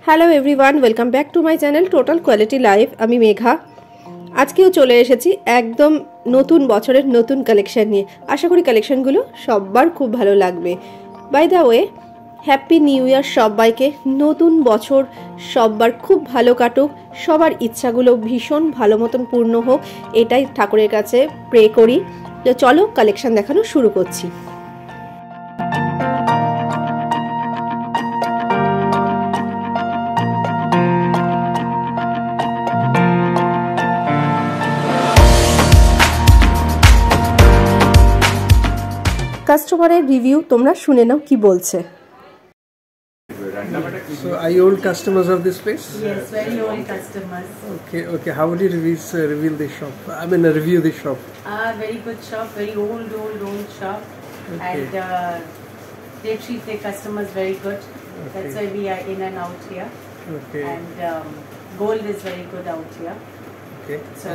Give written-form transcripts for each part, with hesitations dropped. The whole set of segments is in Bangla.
Hello everyone, welcome back to my channel total quality life. আমি মেঘা। আজকেও চলে এসেছি একদম নতুন বছরের নতুন কালেকশন নিয়ে। আশা করি কালেকশনগুলো সবার খুব ভালো লাগবে। By the way, happy new year সবাইকে। নতুন বছর সবার খুব ভালো কাটুক, সবার ইচ্ছাগুলো ভীষণ ভালো মতন পূর্ণ হোক, এটাই ঠাকুরের কাছে প্রে করি। তো চলো কালেকশন দেখানো শুরু করছি। কাস্টমারের রিভিউ তোমরা শুনে নাও কি বলছে। So are you old customers of this place? Yes, very old customers. Okay. How would you reveal this shop? I mean, review this shop. Very good shop, very old shop. Okay. And they treat their customers very good. Okay. That's why we are in and out here. Okay. And gold is very good out here. Okay. So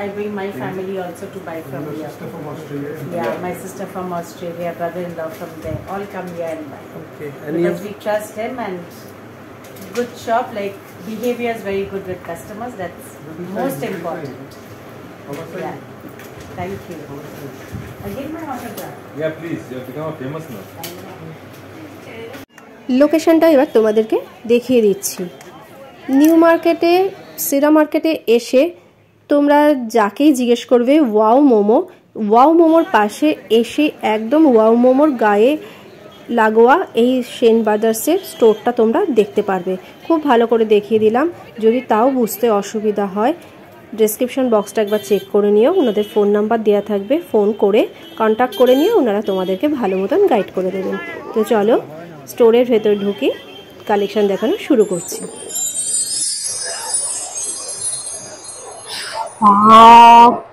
I bring my family also to buy from here. Sister from Australia. Yeah, my sister from Australia, brother-in-law from there. All come here and buy. Okay. And Because we trust him, and good shop, like behavior is very good with customers. That's most important. Yeah. Thank you. Again my autograph. Yeah, please. You have become famous now. লোকেশনটা এবার তোমাদেরকে দেখিয়ে দিচ্ছি। নিউ মার্কেটে, সিরা মার্কেটে এসে তোমরা যাকেই জিজ্ঞেস করবে ওয়াও মোমোর পাশে এসে একদম ওয়াও মোমোর গায়ে লাগোয়া এই সেন ব্রাদার্সের স্টোরটা তোমরা দেখতে পারবে। খুব ভালো করে দেখিয়ে দিলাম। যদি তাও বুঝতে অসুবিধা হয়, ডেসক্রিপশন বক্সটা একবার চেক করে নিও, ওনাদের ফোন নাম্বার দেওয়া থাকবে, ফোন করে কন্ট্যাক্ট করে নিও, ওনারা তোমাদেরকে ভালো মতন গাইড করে দেবেন। তো চলো স্টোরের ভেতর ঢুকে কালেকশন দেখানো শুরু করছি।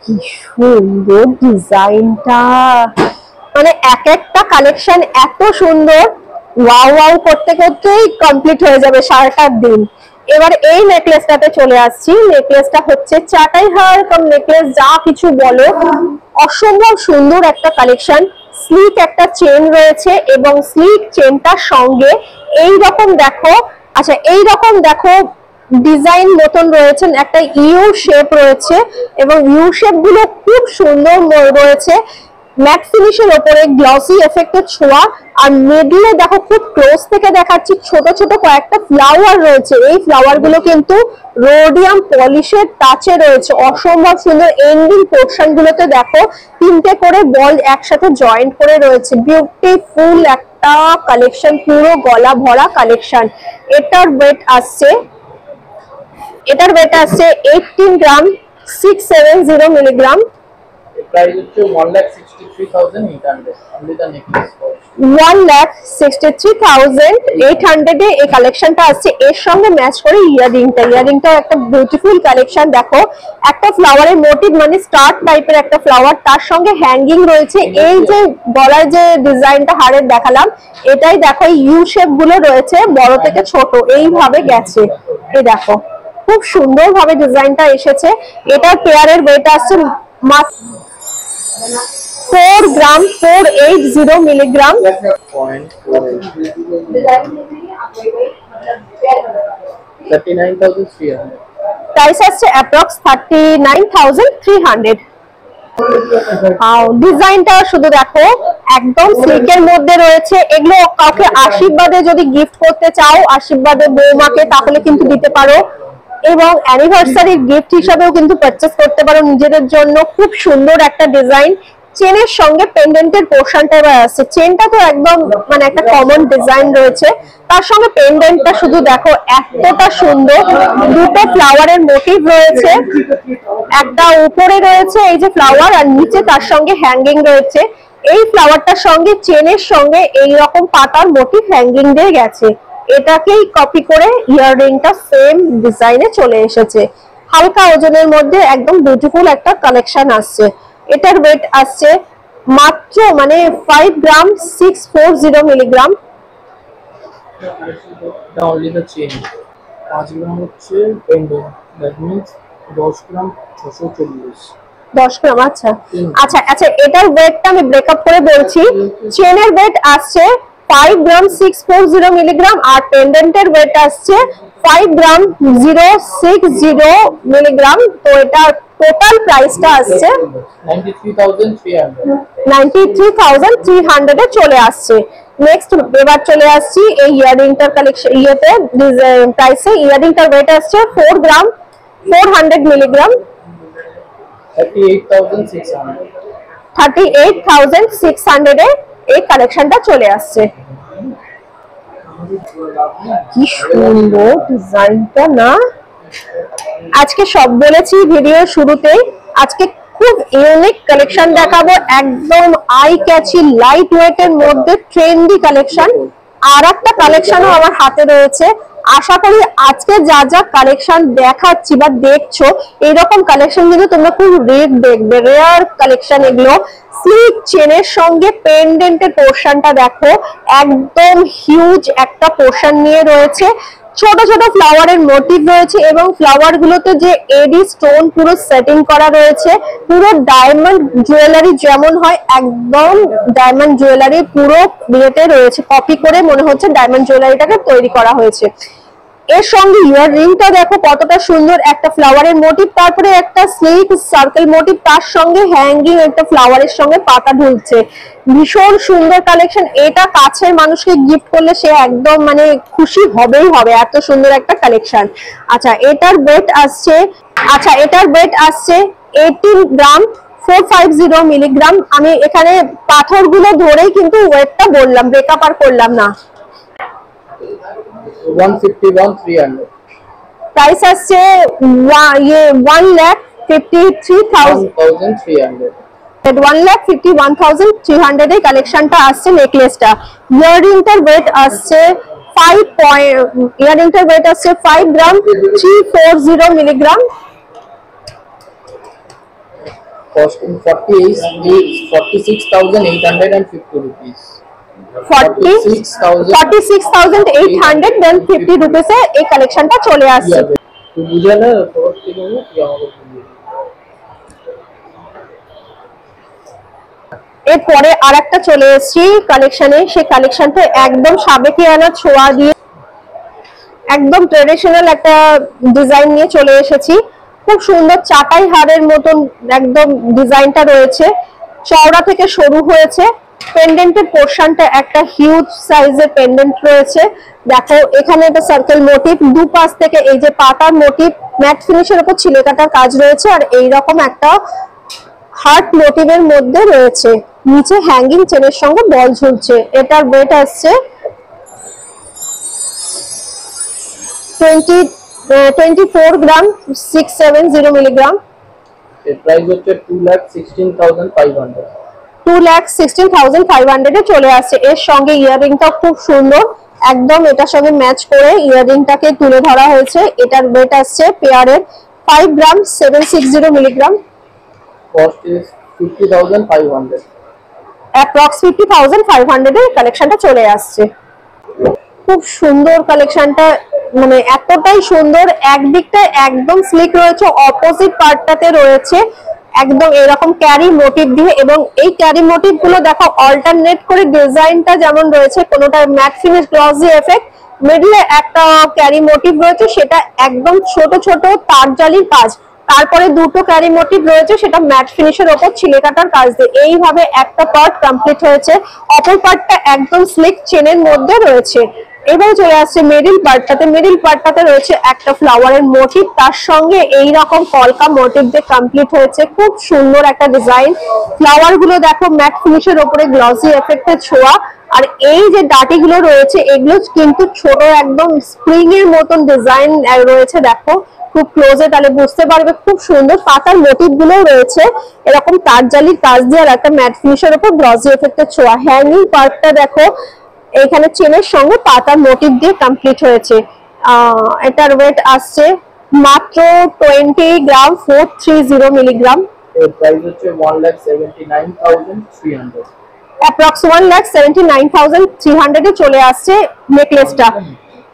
কি সুন্দর ডিজাইনটা, মানে এক একটা কালেকশন এত সুন্দর, ওয়াও করতে করতেই কমপ্লিট হয়ে যাবে সারাটা দিন। এবার এই নেকলেসটাতে চলে আসছি। নেকলেসটা হচ্ছে চাটাই হার কম নেকলেস, যা কিছু বলো, অসম্ভব সুন্দর একটা কালেকশন। স্লিক একটা চেন রয়েছে এবং স্লিক চেনটার সঙ্গে এই রকম দেখো, আচ্ছা এই রকম দেখো ডিজাইন মতন রয়েছে, একটা ইউ শেপ রয়েছে এবং ইউ শেপ গুলো খুব সুন্দর রয়েছে। ম্যাট ফিনিশের উপরে গ্লসি এফেক্টের ছোঁয়া, আর মিডলে দেখো খুব ক্লোজ থেকে দেখাচ্ছি ছোট ছোট কয়েকটা ফ্লাওয়ার রয়েছে। এই ফ্লাওয়ার গুলো কিন্তু রোডিয়াম পলিশের টাচে রয়েছে, অসম্ভব সুন্দর। এন্ডিং পোর্শন গুলোতে দেখো তিনটে করে বল একসাথে জয়েন্ট করে রয়েছে। বিউটিফুল একটা কালেকশন, পুরো গলা ভরা কালেকশন। এটার ওয়েট আসছে 18 গ্রাম 670 milligram. Price is 1,63,800. Only the necklace cost 1,63,800 এ এই কালেকশনটা আসছে। এর সঙ্গে ম্যাচ করে ইয়ারিংটা একটা বিউটিফুল কালেকশন। দেখো একটা ফ্লাওয়ারের মোটিভ, মানে স্টার টাইপের একটা ফ্লাওয়ার, তার সঙ্গে হ্যাঙ্গিং রয়েছে। এই যে গলার যে ডিজাইনটা হারের দেখালাম, এটাই দেখো ইউ শেপ গুলো রয়েছে, বড় থেকে ছোট এইভাবে গেছে। এই দেখো খুব সুন্দর ভাবে ডিজাইনটা এসেছে। এটার পেয়ারের ওয়েট আসছে মাত্র 4 গ্রাম 480 মিলিগ্রাম। 39,300. প্রাইস আসছে অ্যাপ্রক্স 39,300। ডিজাইনটা শুধু দেখো, একদম সিল্কের মধ্যে রয়েছে। এগুলো কাউকে আশীর্বাদে যদি গিফট করতে চাও, আশীর্বাদে বৌমাকে, তাহলে কিন্তু দিতে পারো, এবং অ্যানিভার্সারি গিফট হিসাবেও কিন্তু পারচেজ করতে পারো নিজেদের জন্য। খুব সুন্দর একটা ডিজাইন। চেনের সঙ্গে পেন্ডেন্টের পোর্শনটা এবার আসছে। চেনটা তো একদম মানে একটা কমন ডিজাইন রয়েছে, তার সঙ্গে পেন্ডেন্টটা শুধু দেখো এতটা সুন্দর। দুটো ফ্লাওয়ারের মোটিভ রয়েছে, একটা উপরে রয়েছে এই যে ফ্লাওয়ার, আর নিচে তার সঙ্গে হ্যাঙ্গিং রয়েছে। এই ফ্লাওয়ারটার সঙ্গে চেনের সঙ্গে এই রকম পাতার মোটিভ হ্যাঙ্গিং দিয়ে গেছে। এটাকেই কপি করে ইয়াররিংটা সেম ডিজাইনে চলে এসেছে। হালকা ওজনের মধ্যে একদম বিউটিফুল একটা কালেকশন আসছে। এটার ওয়েট আসছে মাত্র মানে 5 গ্রাম 640 মিলিগ্রাম। Only the chain 5 গ্রাম হচ্ছে pendant, that means 10 গ্রাম 640। 10 গ্রাম, আচ্ছা। এটার ওয়েটটা আমি ব্রেকআপ করে বলছি। চেনের ওয়েট আসছে 5 গ্রাম 640 মিলিগ্রাম, আর পেন্ডেন্টের ওয়েট আসছে 5 গ্রাম 060 মিলিগ্রাম। তো এটা টোটাল প্রাইসটা আসছে 93,300 এ চলে আসছে। নেক্সট এবার চলে আসছি এই ইয়াররিংটার কালেকশন ইয়েতে প্রাইসে। ইয়াররিংটার ওয়েট আসছে 4 গ্রাম 400 মিলিগ্রাম, 38,600 এ এই কালেকশনটা চলে আসছে। কি সুন্দর ডিজাইনটা না, আজকে সব বলেছি ভিডিও শুরুতেই, আজকে খুব ইউনিক কালেকশন দেখাবো, একদম আই ক্যাচি লাইট ওয়েট এর মধ্যে ট্রেন্ডি কালেকশন। আর একটা কালেকশনও আমার হাতে রয়েছে, আশা করি আজকে যা যা কালেকশন দেখাচ্ছি বা দেখছো এইরকম কালেকশন কিন্তু তোমরা খুব রেয়ার দেখবে, রেয়ার কালেকশন এগুলো। স্লিক চেনের সঙ্গে পেন্ডেন্টের পোর্শনটা দেখো, একদম হিউজ একটা পোর্শন নিয়ে রয়েছে, ছোট ছোট ফ্লাওয়ারের মোটিভ রয়েছে এবং ফ্লাওয়ার গুলোতে যে এডি স্টোন পুরো সেটিং করা রয়েছে, পুরো ডায়মন্ড জুয়েলারি যেমন হয় একদম ডায়মন্ড জুয়েলারি পুরো বিয়েতে রয়েছে, কপি করে মনে হচ্ছে ডায়মন্ড জুয়েলারিটাকে তৈরি করা হয়েছে। এর সঙ্গে ইয়ার রিংটা দেখো কতটা সুন্দর, একটা ফ্লাওয়ারের মোটিভ, তারপরে একটা স্লিক সার্কেল মোটিভ, তার সঙ্গে হ্যাঙ্গিং একটা ফ্লাওয়ারের সঙ্গে পাতা ঢুলছে, ভীষণ সুন্দর কালেকশন। এটা কাছের মানুষকে গিফট করলে সে একদম মানে খুশি হবেই হবে, এত সুন্দর একটা কালেকশন। আচ্ছা এটার ওয়েট আসছে 18 গ্রাম 450 মিলিগ্রাম। আমি এখানে পাথরগুলো ধরেই কিন্তু ওয়েটটা বললাম, ব্রেকআপ আর করলাম না। 151,300 প্রাইস আসছে 1,53,300 1,51,300 এই কালেকশনটা আসছে নেকলেসটা। ইয়াররিংটার ওয়েট আসছে 5 গ্রাম 340 মিলিগ্রাম, costing 46,850 rupees. 46,850 রুপিসে এই কালেকশনটা চলে আসছে। তো বুঝালে খবর থেকে কি আমাকে এরপরে আরেকটা চলে এসেছি কালেকশনে, সেই কালেকশনটা একদম সাবেকিয়ানা ছোঁয়া দিয়ে একদম ট্রেডিশনাল একটা ডিজাইন নিয়ে চলে এসেছি। খুব সুন্দর চাটাই হারের মতন একদম ডিজাইনটা রয়েছে, চওড়া থেকে সরু হয়েছে, পেন্ডেন্টের পোর্শনটা একটা হিউজ সাইজের পেন্ডেন্ট রয়েছে। দেখো এখানে একটা সার্কেল মোটিভ, দুপাশ থেকে এই যে পাতার মোটিভ, ম্যাট ফিনিশের উপর ছিলে কাটার কাজ রয়েছে, আর এইরকম একটা হার্ট মোটিভের মধ্যে রয়েছে, নিচে হ্যাঙ্গিং চেনের সঙ্গে বল ঝুলছে। এটার ওয়েট আসছে 24 গ্রাম 670 মিলিগ্রাম, এর প্রাইস হচ্ছে 2,16,500 2,16,500 এ চলে আসছে। এর সঙ্গে ইয়াররিংটা খুব সুন্দর, একদম এটার সঙ্গে ম্যাচ করে ইয়াররিংটাকে তুলে ধরা হয়েছে। এটার ওয়েট আসছে পেয়ারের 5 গ্রাম 760 মিলিগ্রাম, কস্ট ইজ 50,500 অ্যাপ্রক্স 50,500 এর কালেকশনটা চলে আসছে। খুব সুন্দর কালেকশনটা, মানে এতটাই সুন্দর, একদিকটা একদম স্লিক রয়েছে, অপোজিট পার্টটাতে রয়েছে একদম এরকম ক্যারি মোটিভ দিয়ে, এবং এই ক্যারি মোটিভ গুলো দেখো অল্টারনেট করে ডিজাইনটা যেমন রয়েছে, কোনোটা ম্যাট ফিনিশ গ্লসি এফেক্ট, মিডলে একটা ক্যারি মোটিভ রয়েছে, সেটা একদম ছোট ছোট তার জালির কাজ, তারপরে দুটো ক্যারি মোটিভ রয়েছে সেটা ম্যাট ফিনিশের ওপর ছিলে কাটার কাজ দিয়ে, এইভাবে একটা পার্ট কমপ্লিট হয়েছে, অপর পার্টটা একদম স্লিক চেনের মধ্যে রয়েছে। এবার চলে আসছে মিডিল পার্টটাতে রয়েছে একটা ফ্লাওয়ারের মোটিভ, তার সঙ্গে এই রকম কলকা মোটিভ দিয়ে কমপ্লিট হয়েছে, খুব সুন্দর একটা ডিজাইন। ফ্লাওয়ার গুলো দেখো ম্যাট ফিনিশের ওপরে গ্লসি এফেক্টের ছোঁয়া, আর এই যে ডাটি গুলো রয়েছে এগুলো কিন্তু ছোট একদম স্প্রিং এর মতন ডিজাইন রয়েছে, দেখো খুব ক্লোজে তাহলে বুঝতে পারবে, খুব সুন্দর। পাতার মোটিভ গুলো রয়েছে এরকম তার জালির কাজ দিয়ে, আর একটা ম্যাট ফিনিশের ওপর গ্লসি এফেক্টের ছোঁয়া। হ্যাঙ্গিং পার্টটা দেখো এখানে চেনের সঙ্গে পাতার মোটিভ দিয়ে কমপ্লিট হয়েছে। এটার ওয়েট আসছে মাত্র 20 গ্রাম 430 মিলিগ্রাম, এর প্রাইস হচ্ছে 1,79,300 অ্যাপ্রক্স 1,79,300 এ চলে আসছে নেকলেসটা।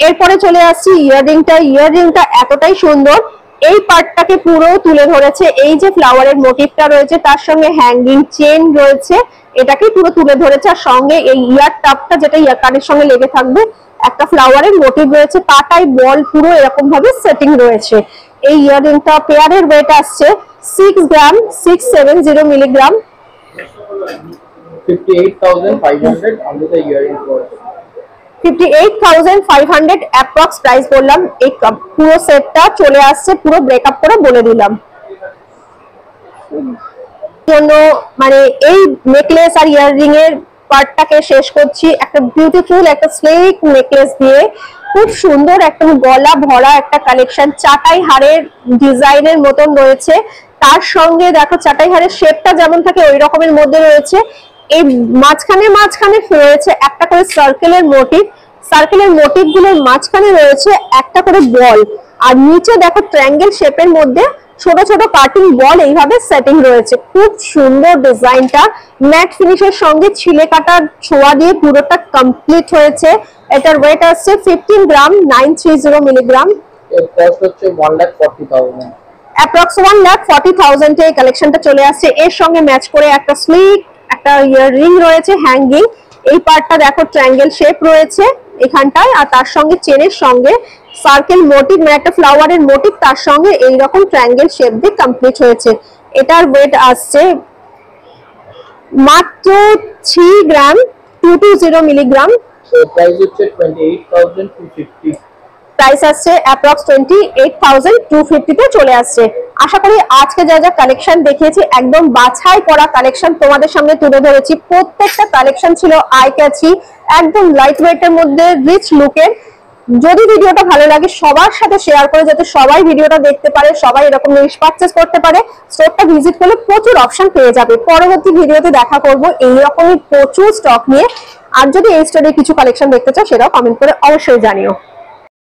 এরপরে চলে আসছে ইয়াররিংটা এতটাই সুন্দর, এই পার্টটাকে পুরো তুলে ধরেছে, এই যে ফ্লাওয়ারের মোটিভটা রয়েছে তার সঙ্গে হ্যাঙ্গিং চেন রয়েছে, এটাকে পুরো তুলে ধরেছে। আর সঙ্গে এই ইয়ার টাপটা যেটা ইয়ার কানের সঙ্গে লেগে থাকবে, একটা ফ্লাওয়ারের মোটিভ রয়েছে, পাটায় বল পুরো এরকম ভাবে সেটিং রয়েছে। এই ইয়াররিংটা পেয়ারের ওয়েট আসছে 6 গ্রাম 670 milligram. 58,500 under the earring cost. 58,500 approx price বললাম। এই পুরো সেটটা চলে আসছে, পুরো ব্রেকআপ করে বলে দিলাম। জন্য মানে এই নেকলেস আর ইয়াররিং এর পার্টটাকে শেষ করছি একটা বিউটিফুল একটা স্লেক নেকলেস দিয়ে। খুব সুন্দর একটা গলা ভরা একটা কালেকশন, চাটাই হারের ডিজাইনের মতন রয়েছে। তার সঙ্গে দেখো চাটাই হারের শেপটা যেমন থাকে ওই রকমের মধ্যে রয়েছে। এই মাঝখানে রয়েছে একটা করে সার্কেলের মোটিভ, সার্কেলের মোটিভ গুলোর মাঝখানে রয়েছে একটা করে বল, আর নিচে দেখো ট্রায়াঙ্গেল শেপের মধ্যে ছোট ছোট কাটিং বল এইভাবে সেটিং রয়েছে। খুব সুন্দর ডিজাইনটা, ম্যাট ফিনিশের সঙ্গে ছিলে কাটার ছোঁয়া দিয়ে পুরোটা কমপ্লিট হয়েছে। এটার ওয়েট আসছে 15 গ্রাম 930 মিলিগ্রাম। এর কস্ট হচ্ছে 1,40,000। অ্যাপ্রক্স 1,40,000 এই কালেকশনটা চলে আসছে। এর সঙ্গে ম্যাচ করে একটা স্লিক একটা ইয়াররিং রয়েছে হ্যাঙ্গিং। এই পার্টটা দেখো ট্রায়াঙ্গেল শেপ রয়েছে এখানটায়, আর তার সঙ্গে চেনের সঙ্গে সার্কেল মোটিভ মানে একটা ফ্লাওয়ারের মোটিভ, তার সঙ্গে এইরকম ট্রায়াঙ্গেল শেপ দিয়ে কমপ্লিট হয়েছে। এটার ওয়েট আসছে মাত্র 3 গ্রাম 220 মিলিগ্রাম। প্রাইস হচ্ছে 28,250। প্রাইস আসছে অ্যাপ্রক্স 28,250 তে চলে আসছে। আশা করি আজকে যা যা কালেকশন দেখিয়েছি একদম বাছাই করা কালেকশন তোমাদের সামনে তুলে ধরেছি। প্রত্যেকটা কালেকশন ছিল আই ক্যাচি, একদম লাইট ওয়েটের মধ্যে রিচ লুকের। যদি ভিডিওটা ভালো লাগে সবার সাথে শেয়ার করে যাতে সবাই ভিডিওটা দেখতে পারে, সবাই এরকম জিনিস পারচেজ করতে পারে। স্টোরটা ভিজিট করলে প্রচুর অপশন পেয়ে যাবে। পরবর্তী ভিডিওতে দেখা করব এইরকমই প্রচুর স্টক নিয়ে। আর যদি এই স্টোরে কিছু কালেকশন দেখতে চাও সেটাও কমেন্ট করে অবশ্যই জানিও।